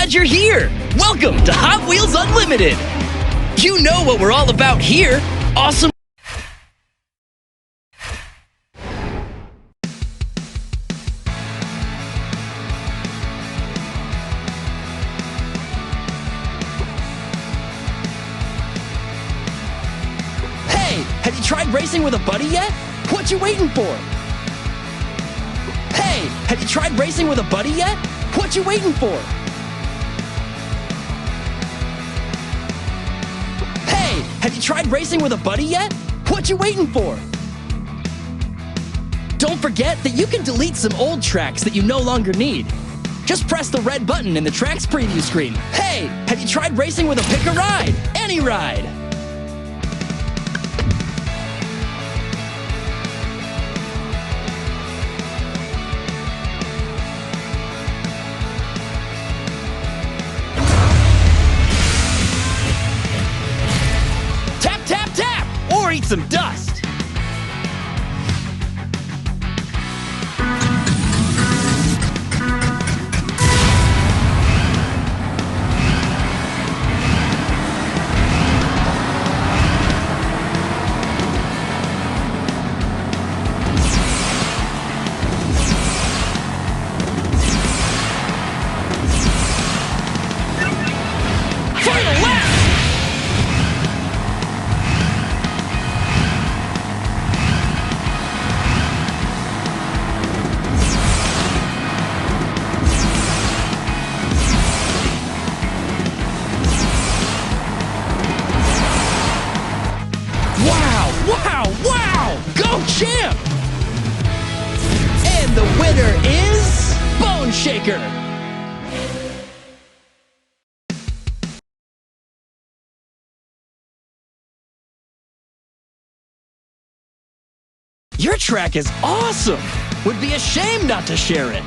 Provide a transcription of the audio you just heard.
glad you're here! Welcome to Hot Wheels Unlimited! You know what we're all about here! Awesome! Hey! Have you tried racing with a buddy yet? What you waiting for? Hey! Have you tried racing with a buddy yet? What you waiting for? Hey! Have you tried racing with a buddy yet? What you waiting for? Don't forget that you can delete some old tracks that you no longer need. Just press the red button in the tracks preview screen. Hey! Have you tried racing with a pick a ride? Any ride! Or eat some dust. Final lap! Wow! Go champ! And the winner is Bone Shaker. Your track is awesome. Would be a shame not to share it.